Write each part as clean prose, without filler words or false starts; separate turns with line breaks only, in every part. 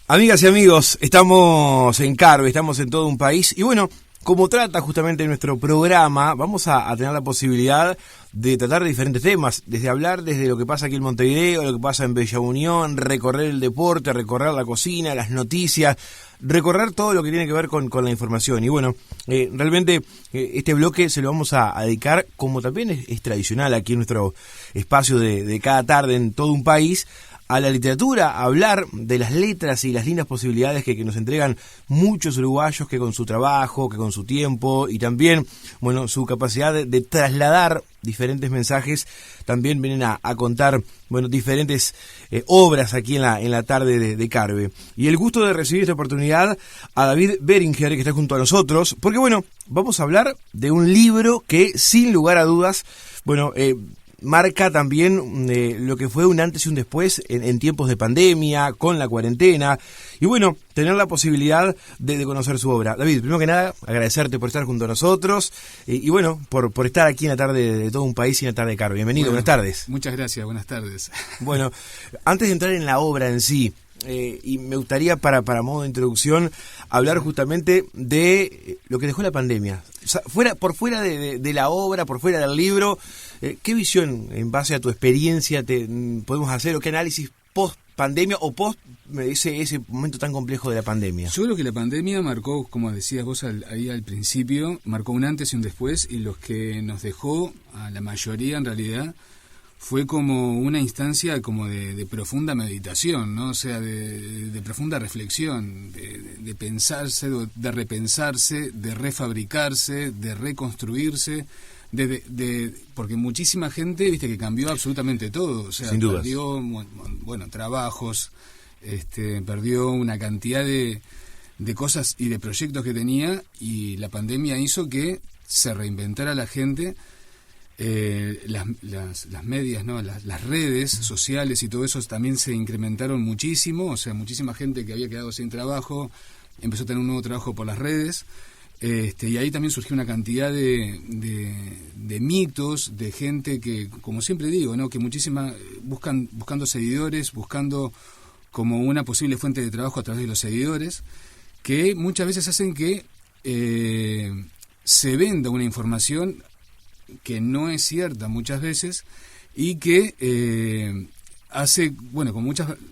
Amigas y amigos, estamos en Carve, estamos en todo un país y bueno, como trata justamente nuestro programa, vamos a tener la posibilidad de tratar de diferentes temas, desde hablar desde lo que pasa aquí en Montevideo, lo que pasa en Bella Unión, recorrer el deporte, recorrer la cocina, las noticias, recorrer todo lo que tiene que ver con la información. Y bueno, realmente este bloque se lo vamos a dedicar, como también es tradicional aquí en nuestro espacio de cada tarde en todo un país, a la literatura, a hablar de las letras y las lindas posibilidades que nos entregan muchos uruguayos que con su trabajo, que con su tiempo y también, bueno, su capacidad de trasladar diferentes mensajes, también vienen a contar, bueno, diferentes obras aquí en la tarde de Carve. Y el gusto de recibir esta oportunidad a David Beringer, que está junto a nosotros, porque bueno, vamos a hablar de un libro que sin lugar a dudas, bueno, marca también lo que fue un antes y un después en tiempos de pandemia, con la cuarentena, y bueno, tener la posibilidad de conocer su obra. David, primero que nada, agradecerte por estar junto a nosotros, y bueno, por estar aquí en la tarde de todo un país y en la tarde de Carve. Bienvenido, buenas tardes.
Muchas gracias, buenas tardes.
Bueno, antes de entrar en la obra en sí, y me gustaría para modo de introducción hablar justamente de lo que dejó la pandemia. O sea, por fuera de la obra, por fuera del libro, ¿qué visión en base a tu experiencia podemos hacer o qué análisis post pandemia o post ese momento tan complejo de la pandemia?
Yo creo que la pandemia marcó, como decías vos ahí al principio, marcó un antes y un después, y lo que nos dejó a la mayoría en realidad fue como una instancia como de profunda meditación, ¿no? O sea, de profunda reflexión, de pensarse, de repensarse, de refabricarse, de reconstruirse, porque muchísima gente, viste, que cambió absolutamente todo, o sea, perdió, bueno, trabajos, perdió una cantidad de cosas y de proyectos que tenía, y la pandemia hizo que se reinventara la gente. Las medias, ¿no? Las redes sociales y todo eso también se incrementaron muchísimo, o sea, muchísima gente que había quedado sin trabajo empezó a tener un nuevo trabajo por las redes, y ahí también surgió una cantidad de mitos, de gente que, como siempre digo, ¿no? Que buscando seguidores, buscando como una posible fuente de trabajo a través de los seguidores, que muchas veces hacen que se venda una información que no es cierta muchas veces y que hace, bueno,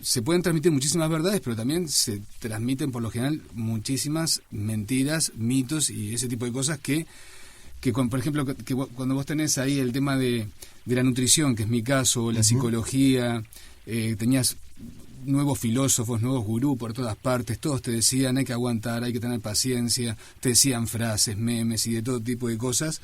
se pueden transmitir muchísimas verdades, pero también se transmiten por lo general muchísimas mentiras, mitos y ese tipo de cosas que por ejemplo, cuando vos tenés ahí el tema de la nutrición, que es mi caso, la psicología, tenías nuevos filósofos, nuevos gurús por todas partes, todos te decían hay que aguantar, hay que tener paciencia, te decían frases, memes y de todo tipo de cosas,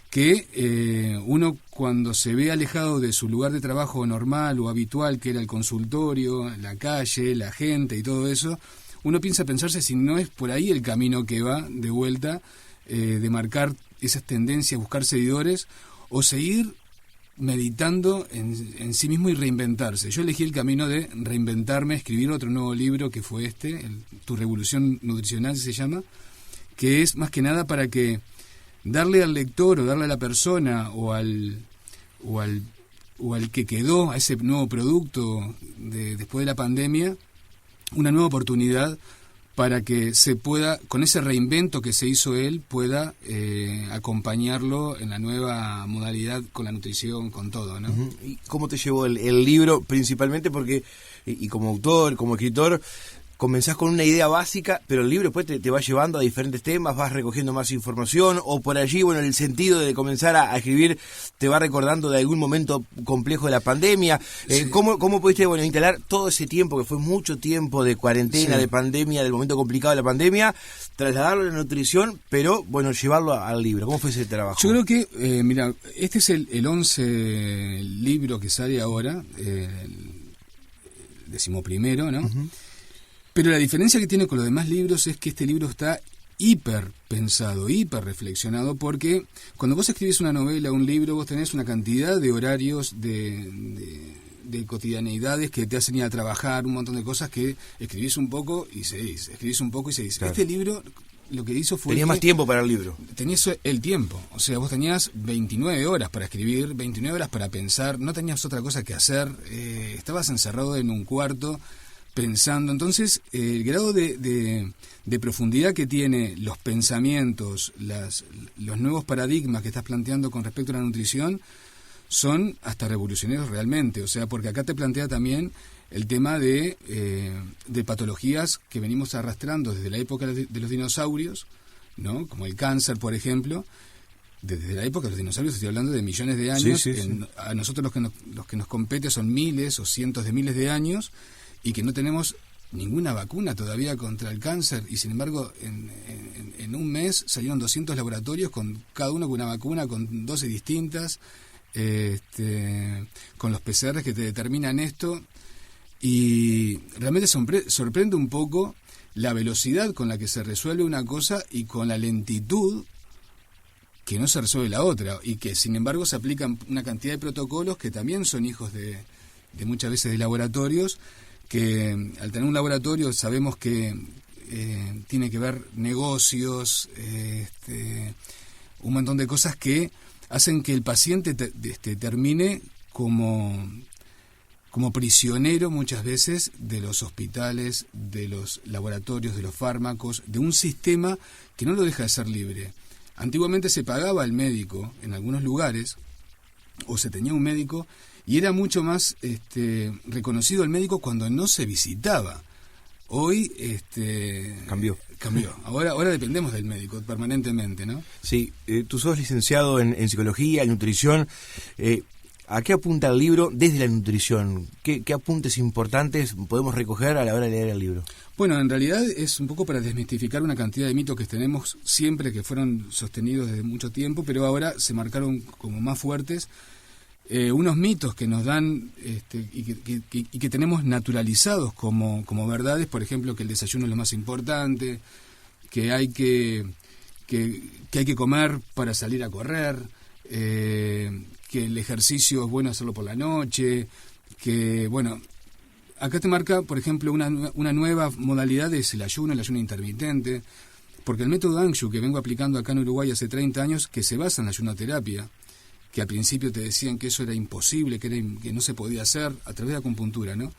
que uno cuando se ve alejado de su lugar de trabajo normal o habitual, que era el consultorio, la calle, la gente y todo eso, uno piensa pensarse si no es por ahí el camino que va de vuelta, de marcar esas tendencias, buscar seguidores, o seguir meditando en sí mismo y reinventarse. Yo elegí el camino de reinventarme, escribir otro nuevo libro que fue Tu Revolución Nutricional se llama, que es más que nada para que darle al lector o darle a la persona o al que quedó, a ese nuevo producto después de la pandemia, una nueva oportunidad para que se pueda, con ese reinvento que se hizo él, pueda acompañarlo en la nueva modalidad con la nutrición, con todo, ¿no?
¿Y cómo te llevó el libro? Principalmente porque, y como autor, como escritor, comenzás con una idea básica, pero el libro después te va llevando a diferentes temas, vas recogiendo más información, o por allí, bueno, el sentido de comenzar a escribir te va recordando de algún momento complejo de la pandemia. Sí. ¿Cómo pudiste, bueno, instalar todo ese tiempo, que fue mucho tiempo de cuarentena, sí, de pandemia, del momento complicado de la pandemia, trasladarlo a la nutrición, pero, bueno, llevarlo al libro? ¿Cómo fue ese trabajo?
Yo creo que, mira, este es el 11 libro que sale ahora, el 11º, ¿no? Uh-huh. Pero la diferencia que tiene con los demás libros es que este libro está hiper pensado, hiper reflexionado, porque cuando vos escribís una novela, un libro, vos tenés una cantidad de horarios, de cotidianeidades que te hacen ir a trabajar, un montón de cosas que escribís un poco y seguís, Claro. Este libro lo que hizo fue...
Tenías más tiempo para el libro.
Tenías el tiempo, o sea, vos tenías 29 horas para escribir, 29 horas para pensar, no tenías otra cosa que hacer, estabas encerrado en un cuarto pensando. Entonces, el grado de profundidad que tiene los pensamientos, los nuevos paradigmas que estás planteando con respecto a la nutrición, son hasta revolucionarios realmente. O sea, porque acá te plantea también el tema de patologías que venimos arrastrando desde la época de los dinosaurios, ¿no? Como el cáncer, por ejemplo. Desde la época de los dinosaurios estoy hablando de millones de años.
Sí.
A nosotros los que nos compete son miles o cientos de miles de años, y que no tenemos ninguna vacuna todavía contra el cáncer, y sin embargo en un mes salieron 200 laboratorios, con cada uno con una vacuna con dosis distintas, con los PCRs que te determinan esto, y realmente sorprende un poco la velocidad con la que se resuelve una cosa y con la lentitud que no se resuelve la otra, y que sin embargo se aplican una cantidad de protocolos que también son hijos de muchas veces de laboratorios, que al tener un laboratorio sabemos que tiene que ver negocios, un montón de cosas que hacen que el paciente termine como prisionero muchas veces de los hospitales, de los laboratorios, de los fármacos, de un sistema que no lo deja de ser libre. Antiguamente se pagaba al médico en algunos lugares, o se tenía un médico, y era mucho más reconocido el médico cuando no se visitaba. Hoy
cambió.
Ahora dependemos del médico permanentemente, ¿no?
Sí, tú sos licenciado en psicología, en nutrición. ¿A qué apunta el libro desde la nutrición? ¿Qué apuntes importantes podemos recoger a la hora de leer el libro?
Bueno, en realidad es un poco para desmistificar una cantidad de mitos que tenemos siempre, que fueron sostenidos desde mucho tiempo, pero ahora se marcaron como más fuertes. Unos mitos que nos dan y que tenemos naturalizados como verdades, por ejemplo, que el desayuno es lo más importante, que hay que comer para salir a correr, que el ejercicio es bueno hacerlo por la noche, que, bueno, acá te marca, por ejemplo, una nueva modalidad es el ayuno intermitente, porque el método Anshu, que vengo aplicando acá en Uruguay hace 30 años, que se basa en la ayunoterapia, que al principio te decían que eso era imposible, que no se podía hacer a través de acupuntura, ¿no?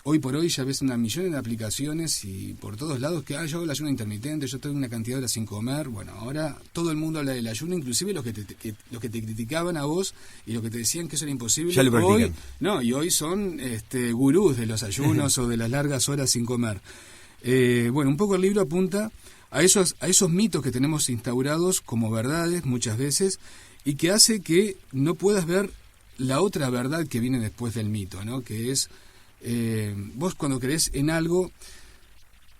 Hoy por hoy ya ves una millón de aplicaciones y por todos lados que yo hago el ayuno intermitente, yo tengo una cantidad de horas sin comer. Bueno, ahora todo el mundo habla del ayuno, inclusive los que te criticaban a vos y los que te decían que eso era imposible.
Ya lo practican.
Y hoy son gurús de los ayunos o de las largas horas sin comer. Bueno, un poco el libro apunta a esos mitos que tenemos instaurados como verdades muchas veces, y que hace que no puedas ver la otra verdad que viene después del mito, ¿no? Que es, vos cuando creés en algo,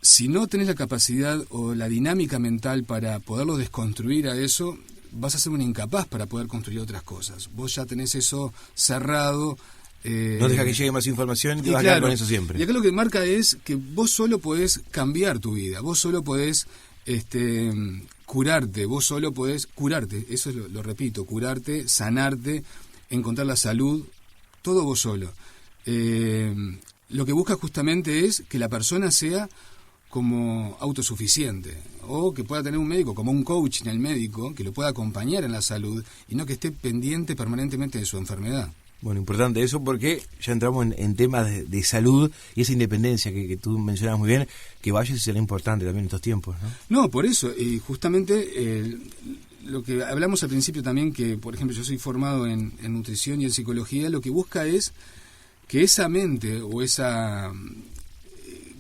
si no tenés la capacidad o la dinámica mental para poderlo desconstruir a eso, vas a ser un incapaz para poder construir otras cosas. Vos ya tenés eso cerrado.
No deja que llegue más información y te vas a quedar con eso siempre.
Y acá lo que marca es que vos solo podés cambiar tu vida, vos solo podés curarte, vos solo podés curarte, eso lo repito, curarte, sanarte, encontrar la salud, todo vos solo. Lo que busca justamente es que la persona sea como autosuficiente, o que pueda tener un médico, como un coach en el médico, que lo pueda acompañar en la salud y no que esté pendiente permanentemente de su enfermedad.
Bueno, importante eso porque ya entramos en temas de salud y esa independencia que tú mencionabas muy bien, que vaya y será importante también en estos tiempos, ¿no?
No, por eso, y justamente lo que hablamos al principio también, que por ejemplo yo soy formado en nutrición y en psicología, lo que busca es que esa mente o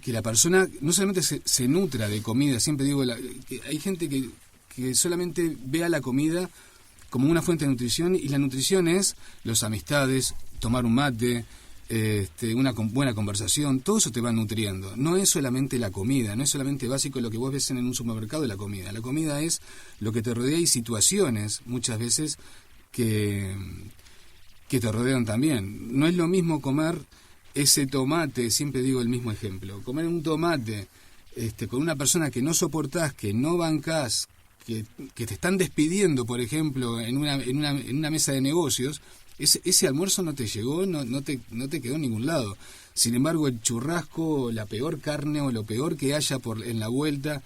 que la persona no solamente se nutra de comida, siempre digo, que hay gente que solamente ve a la comida como una fuente de nutrición, y la nutrición es las amistades, tomar un mate, una buena conversación, todo eso te va nutriendo. No es solamente la comida, no es solamente básico lo que vos ves en un supermercado de la comida. La comida es lo que te rodea y situaciones, muchas veces, que te rodean también. No es lo mismo comer ese tomate, siempre digo el mismo ejemplo, comer un tomate con una persona que no soportás, que no bancás, que te están despidiendo, por ejemplo, en una mesa de negocios. Ese almuerzo no te llegó, no te quedó en ningún lado. Sin embargo, el churrasco, la peor carne o lo peor que haya en la vuelta,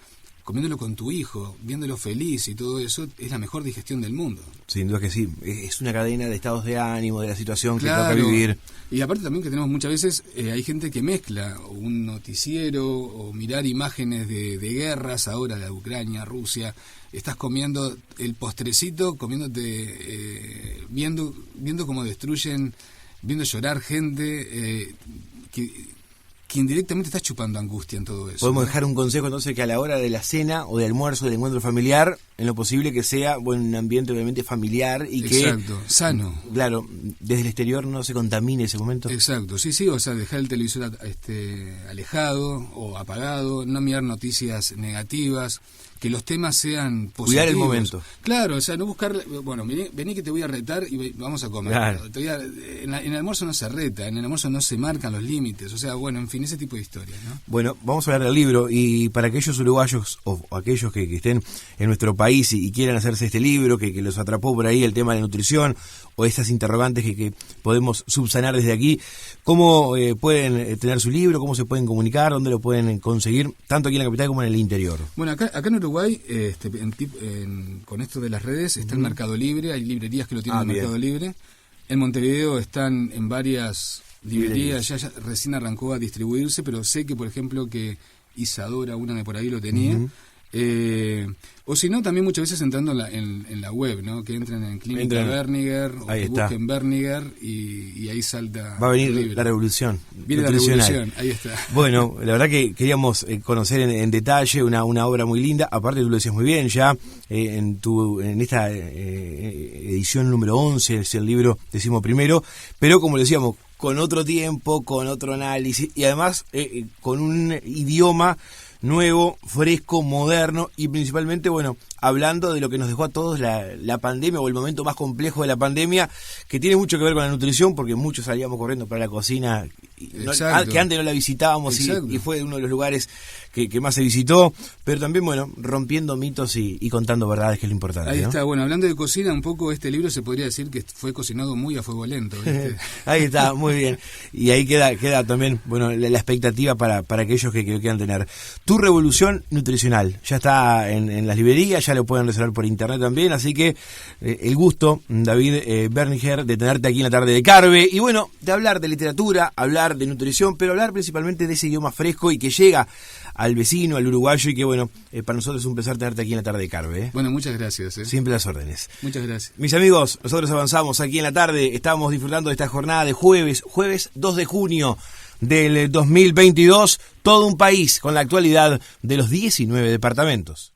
comiéndolo con tu hijo, viéndolo feliz y todo eso, es la mejor digestión del mundo.
Sin duda que sí, es una cadena de estados de ánimo, de la situación que
Claro.
toca vivir.
Y aparte también que tenemos muchas veces, hay gente que mezcla un noticiero o mirar imágenes de guerras, ahora de Ucrania, Rusia, estás comiendo el postrecito, comiéndote, viendo cómo destruyen, viendo llorar gente, que indirectamente estás chupando angustia en todo eso.
Podemos
¿no?
dejar un consejo entonces que a la hora de la cena o del almuerzo, del encuentro familiar, en lo posible que sea un ambiente obviamente familiar y
Exacto, sano.
Claro, desde el exterior no se contamine ese momento.
Exacto, sí, o sea, dejar el televisor alejado o apagado, no mirar noticias negativas, que los temas sean positivos.
Cuidar el momento.
Claro, o sea, no buscar, bueno, vení que te voy a retar y vamos a comer.
Claro.
En el almuerzo no se reta, en el almuerzo no se marcan los límites, o sea, bueno, en fin, ese tipo de historias, ¿no?
Bueno, vamos a hablar del libro y para aquellos uruguayos o aquellos que estén en nuestro país y quieran hacerse este libro, que los atrapó por ahí el tema de la nutrición o estas interrogantes que podemos subsanar desde aquí, ¿cómo pueden tener su libro? ¿Cómo se pueden comunicar? ¿Dónde lo pueden conseguir? Tanto aquí en la capital como en el interior.
Bueno, acá en Uruguay, con esto de las redes, está en Mercado Libre, hay librerías que lo tienen en
bien.
Mercado Libre. En Montevideo están en varias librerías, ya recién arrancó a distribuirse, pero sé que, por ejemplo, que Isadora, una de por ahí lo tenía. O si no, también muchas veces entrando en la web, ¿no? Que entren en Clínica Berniger o
ahí
que
está.
busquen Berniger y ahí salta.
Va a venir
el libro.
la revolución.
Viene la
nutricional.
revolución, ahí está.
Bueno, la verdad que queríamos conocer en detalle una obra muy linda. Aparte tú lo decías muy bien ya, en esta edición número 11, es el libro 11º, pero como decíamos, con otro tiempo, con otro análisis y además con un idioma nuevo, fresco, moderno y principalmente, bueno, hablando de lo que nos dejó a todos la pandemia o el momento más complejo de la pandemia, que tiene mucho que ver con la nutrición, porque muchos salíamos corriendo para la cocina, que antes no la visitábamos y fue uno de los lugares que más se visitó, pero también, bueno, rompiendo mitos y contando verdades, que es lo importante.
Ahí
¿no?
está, bueno, hablando de cocina, un poco este libro se podría decir que fue cocinado muy a fuego lento, ¿viste?
Ahí está, muy bien. Y ahí queda también, bueno, la expectativa para aquellos que quieran tener. Tu revolución nutricional, ya está en las librerías, ya lo pueden reservar por internet también, así que el gusto, David Berniger, de tenerte aquí en la tarde de Carve, y bueno, de hablar de literatura, hablar de nutrición, pero hablar principalmente de ese idioma fresco y que llega al vecino, al uruguayo, y que bueno, para nosotros es un placer tenerte aquí en la tarde de Carve.
Bueno, muchas gracias.
Siempre las órdenes.
Muchas gracias.
Mis amigos, nosotros avanzamos aquí en la tarde, estamos disfrutando de esta jornada de jueves 2 de junio del 2022, todo un país con la actualidad de los 19 departamentos.